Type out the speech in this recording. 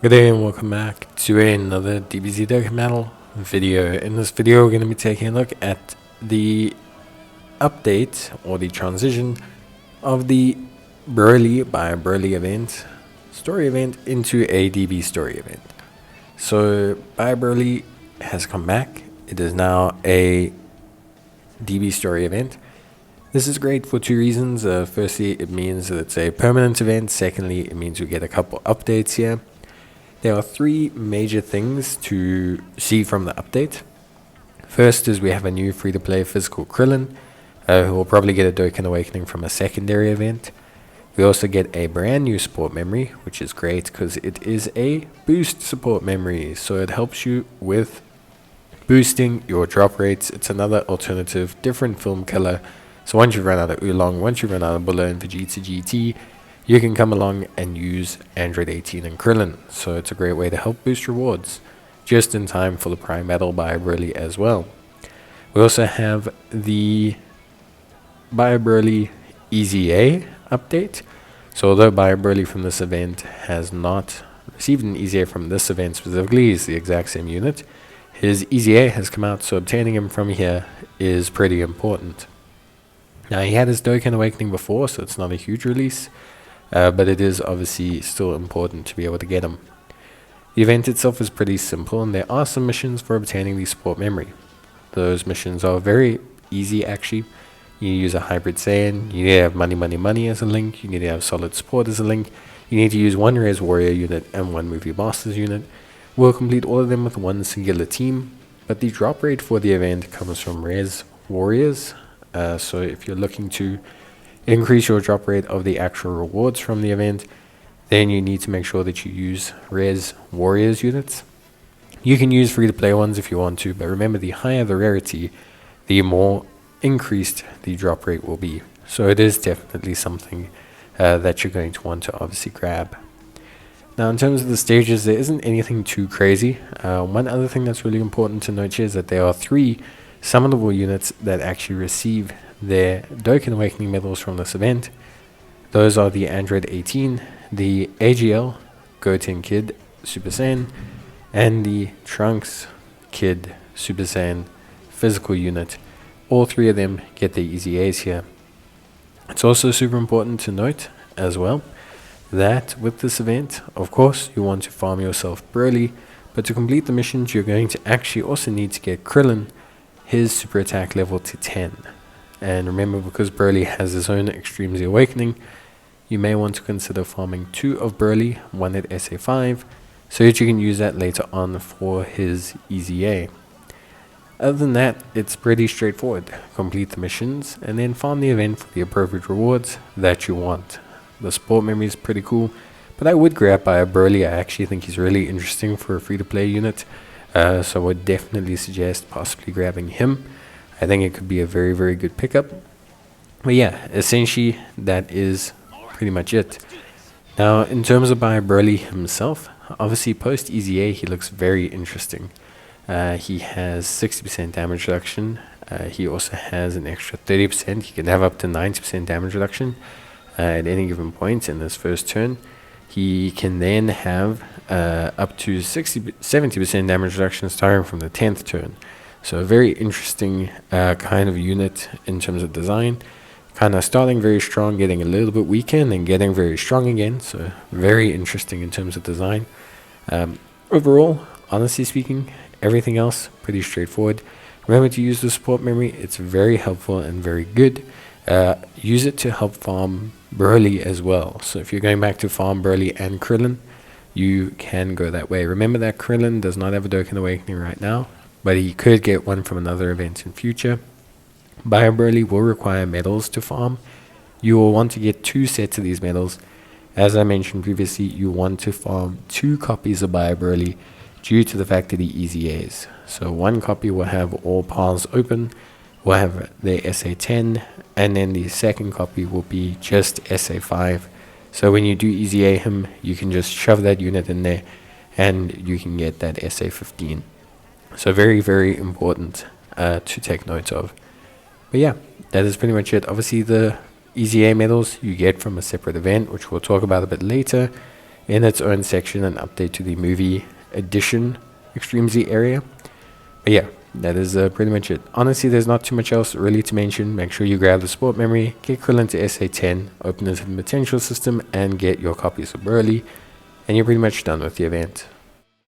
Good day and welcome back to another DBZ Dokkan Battle video. In this video we're going to be taking a look at the update or the transition of the Broly by Broly event, story event into a DB story event. So by Broly has come back. It is now a DB story event. This is great for two reasons. Firstly, it means that it's a permanent event. Secondly, it means we get a couple updates here. There are three major things to see from the update. First is we have a new free-to-play physical Krillin, who will probably get a Dokkan Awakening from a secondary event. We also get a brand new support memory, which is great because it is a boost support memory, so it helps you with boosting your drop rates. It's another alternative, different film color. So once you run out of Oolong, once you run out of Bulla and Vegeta GT, you can come along and use Android 18 and Krillin. So it's a great way to help boost rewards, just in time for the Prime Battle by Broly as well. We also have the By Broly EZA update. So although By Broly from this event has not received an EZA from this event specifically, he's the exact same unit, his EZA has come out, so obtaining him from here is pretty important. Now he had his Dokkan Awakening before, so it's not a huge release. But it is obviously still important to be able to get them. The event itself is pretty simple, and there are some missions for obtaining the support memory. Those missions are very easy actually. You use a hybrid Saiyan, you need to have money as a link, you need to have solid support as a link, you need to use one Res Warrior unit and one Movie Masters unit. We'll complete all of them with one singular team, but the drop rate for the event comes from Res Warriors. So if you're looking to increase your drop rate of the actual rewards from the event, then you need to make sure that you use Res Warriors units. You can use free-to-play ones if you want to, but remember, the higher the rarity, the more increased the drop rate will be. So it is definitely something that you're going to want to obviously grab. Now in terms of the stages, there isn't anything too crazy. One other thing that's really important to note here is that there are 3 summonable units that actually receive their Dokkan Awakening medals from this event. Those are the Android 18, the AGL Goten Kid Super Saiyan, and the Trunks Kid Super Saiyan physical unit. All 3 of them get their EZAs here. It's also super important to note as well that with this event, of course, you want to farm yourself Broly, but to complete the missions, you're going to actually also need to get Krillin his super attack level to 10. And remember, because Broly has his own Extreme Z Awakening, you may want to consider farming 2 of Broly, 1 at SA5, so that you can use that later on for his EZA. Other than that, it's pretty straightforward. Complete the missions, and then farm the event for the appropriate rewards that you want. The support memory is pretty cool, but I would grab by a Broly. I actually think he's really interesting for a free-to-play unit, so I would definitely suggest possibly grabbing him. I think it could be a very, very good pickup. But yeah, essentially, that is pretty much it. Now, in terms of by Broly himself, obviously post-EZA, he looks very interesting. He has 60% damage reduction. He also has an extra 30%. He can have up to 90% damage reduction at any given point in his first turn. He can then have up to 70% damage reduction starting from the 10th turn. So a very interesting kind of unit in terms of design. Kind of starting very strong, getting a little bit weaker, and then getting very strong again. So very interesting in terms of design. Overall, honestly speaking, everything else pretty straightforward. Remember to use the support memory. It's very helpful and very good. Use it to help farm Broly as well. So if you're going back to farm Broly and Krillin, you can go that way. Remember that Krillin does not have a Dokkan Awakening right now, but he could get one from another event in future. Bio Broly will require medals to farm. You will want to get 2 sets of these medals. As I mentioned previously, you want to farm 2 copies of Bio Broly due to the fact of the EZAs. So 1 copy will have all paths open, will have their SA10, and then the second copy will be just SA5. So when you do EZA him, you can just shove that unit in there and you can get that SA15. So very, very important to take note of. But yeah, that is pretty much it. Obviously, the EZA medals you get from a separate event, which we'll talk about a bit later. in its own section an update to the movie edition Extreme Z area. But yeah, that is pretty much it. Honestly, there's not too much else really to mention. Make sure you grab the sport memory, get equivalent to SA10, open it in the potential system, and get your copies of Broly, and you're pretty much done with the event.